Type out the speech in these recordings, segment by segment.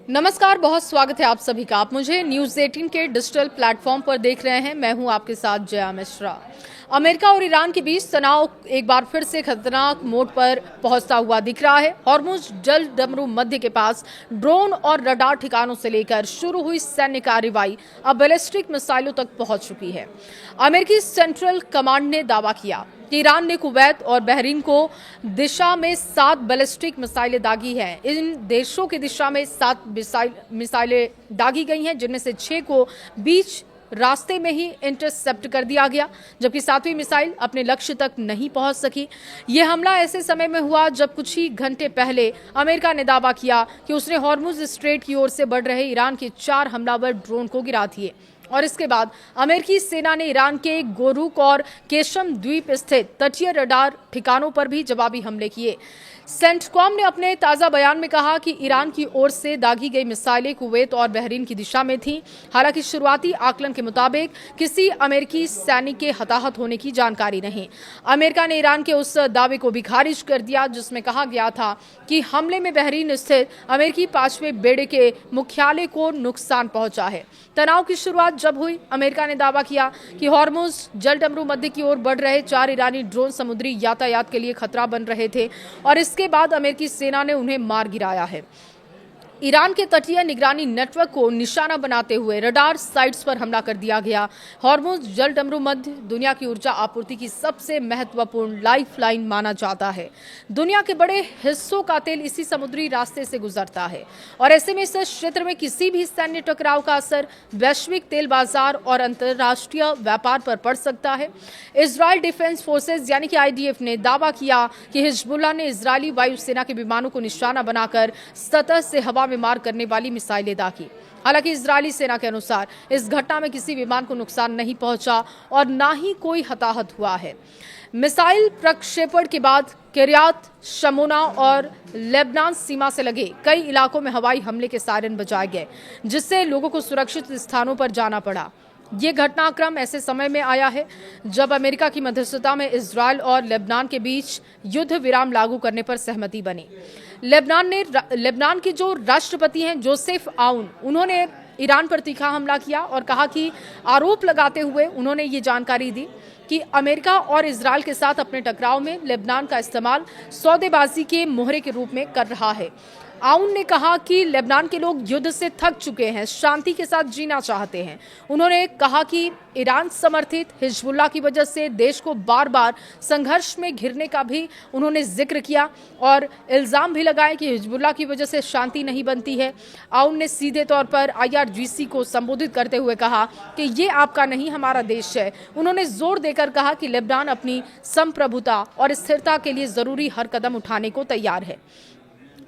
नमस्कार, बहुत स्वागत है आप सभी का। आप मुझे न्यूज़ 18 के डिजिटल प्लेटफॉर्म पर देख रहे हैं। मैं हूं आपके साथ जया मिश्रा। अमेरिका और ईरान के बीच तनाव एक बार फिर से खतरनाक मोड़ पर पहुंचता हुआ दिख रहा है। हॉर्मुज जल डमरू मध्य के पास ड्रोन और रडार ठिकानों से लेकर शुरू हुई सैन्य कार्रवाई अब बैलिस्टिक मिसाइलों तक पहुंच चुकी है। अमेरिकी सेंट्रल कमांड ने दावा किया कि ईरान ने कुवैत और बहरीन को दिशा में 7 बैलिस्टिक मिसाइलें दागी हैं। इन देशों की दिशा में 7 मिसाइलें दागी गई हैं, जिनमें से 6 को बीच रास्ते में ही इंटरसेप्ट कर दिया गया, जबकि 7वीं मिसाइल अपने लक्ष्य तक नहीं पहुंच सकी। यह हमला ऐसे समय में हुआ जब कुछ ही घंटे पहले अमेरिका ने दावा किया कि उसने हॉर्मुज स्ट्रेट की ओर से बढ़ रहे ईरान के 4 हमलावर ड्रोन को गिरा दिए। और इसके बाद अमेरिकी सेना ने ईरान के गोरुक और केशम द्वीप स्थित तटीय रडार ठिकानों पर भी जवाबी हमले किए। सेंटकॉम ने अपने ताजा बयान में कहा कि ईरान की ओर से दागी गई मिसाइलें कुवैत और बहरीन की दिशा में थीं। हालांकि शुरुआती आकलन के मुताबिक किसी अमेरिकी सैनिक के हताहत होने की जानकारी नहीं। अमेरिका ने ईरान के उस दावे को भी खारिज कर दिया जिसमें कहा गया था कि हमले में बहरीन स्थित अमेरिकी 5वें बेड़े के मुख्यालय को नुकसान पहुंचा है। तनाव की शुरुआत जब हुई, अमेरिका ने दावा किया कि हॉर्मुज जल डमरू मध्य की ओर बढ़ रहे 4 ईरानी ड्रोन समुद्री यातायात के लिए खतरा बन रहे थे और इसके बाद अमेरिकी सेना ने उन्हें मार गिराया है। ईरान के तटीय निगरानी नेटवर्क को निशाना बनाते हुए रडार साइट्स पर हमला कर दिया गया। हॉर्मुज जल डमरू मध्य दुनिया की ऊर्जा आपूर्ति की सबसे महत्वपूर्ण लाइफलाइन माना जाता है। दुनिया के बड़े हिस्सों का तेल इसी समुद्री रास्ते से गुजरता है और ऐसे में इस क्षेत्र में किसी भी सैन्य टकराव का असर वैश्विक तेल बाजार और अंतर्राष्ट्रीय व्यापार पर पड़ सकता है। इजराइल डिफेंस फोर्सेज यानी कि IDF ने दावा किया कि हिजबुल्लाह ने इजरायली वायुसेना के विमानों को निशाना बनाकर सतह से हवा में मार करने वाली मिसाइलें दागी। हालांकि इजरायली सेना के अनुसार इस घटना में किसी विमान को नुकसान नहीं पहुंचा और ना ही कोई हताहत हुआ है। मिसाइल प्रक्षेपण के बाद किर्यात शमोना और लेबनान सीमा से लगे कई इलाकों में हवाई हमले के सायरन बजाए गए, जिससे लोगों को सुरक्षित स्थानों पर जाना पड़ा। ये घटनाक्रम ऐसे समय में आया है जब अमेरिका की मध्यस्थता में इजरायल और लेबनान के बीच युद्ध विराम लागू करने पर सहमति बनी। लेबनान के जो राष्ट्रपति हैं जोसेफ आउन, उन्होंने ईरान पर तीखा हमला किया और कहा कि आरोप लगाते हुए उन्होंने ये जानकारी दी कि अमेरिका और इजरायल के साथ अपने टकराव में लेबनान का इस्तेमाल सौदेबाजी के मोहरे के रूप में कर रहा है। आउन ने कहा कि लेबनान के लोग युद्ध से थक चुके हैं, शांति के साथ जीना चाहते हैं। उन्होंने कहा कि ईरान समर्थित हिजबुल्लाह की वजह से देश को बार बार संघर्ष में घिरने का भी उन्होंने जिक्र किया और इल्जाम भी लगाए कि हिजबुल्लाह की वजह से शांति नहीं बनती है। आउन ने सीधे तौर पर IRGC को संबोधित करते हुए कहा कि ये आपका नहीं हमारा देश है। उन्होंने जोर देकर कहा कि लेबनान अपनी संप्रभुता और स्थिरता के लिए जरूरी हर कदम उठाने को तैयार है।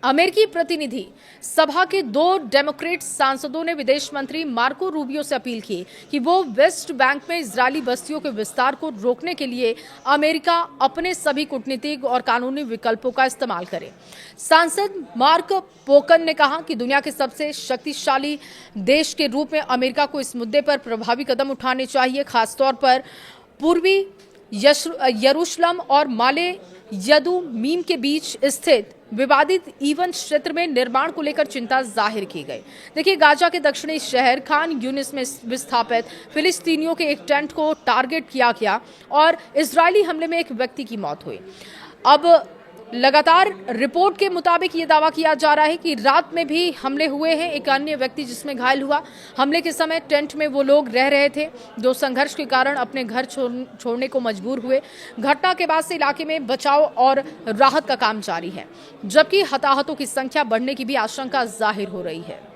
अमेरिकी प्रतिनिधि सभा के 2 डेमोक्रेट सांसदों ने विदेश मंत्री मार्को रूबियो से अपील की कि वो वेस्ट बैंक में इजरायली बस्तियों के विस्तार को रोकने के लिए अमेरिका अपने सभी कूटनीतिक और कानूनी विकल्पों का इस्तेमाल करे। सांसद मार्क पोकन ने कहा कि दुनिया के सबसे शक्तिशाली देश के रूप में अमेरिका को इस मुद्दे पर प्रभावी कदम उठाने चाहिए, खासतौर पर पूर्वी यरूशलेम और माले यदुमीम के बीच स्थित विवादित ईवन क्षेत्र में निर्माण को लेकर चिंता जाहिर की गई। देखिए, गाजा के दक्षिणी शहर खान यूनिस में विस्थापित फिलिस्तीनियों के एक टेंट को टारगेट किया गया और इजरायली हमले में एक व्यक्ति की मौत हुई। अब लगातार रिपोर्ट के मुताबिक ये दावा किया जा रहा है कि रात में भी हमले हुए हैं। एक अन्य व्यक्ति जिसमें घायल हुआ। हमले के समय टेंट में वो लोग रह रहे थे जो संघर्ष के कारण अपने घर छोड़ने को मजबूर हुए। घटना के बाद से इलाके में बचाव और राहत का काम जारी है, जबकि हताहतों की संख्या बढ़ने की भी आशंका जाहिर हो रही है।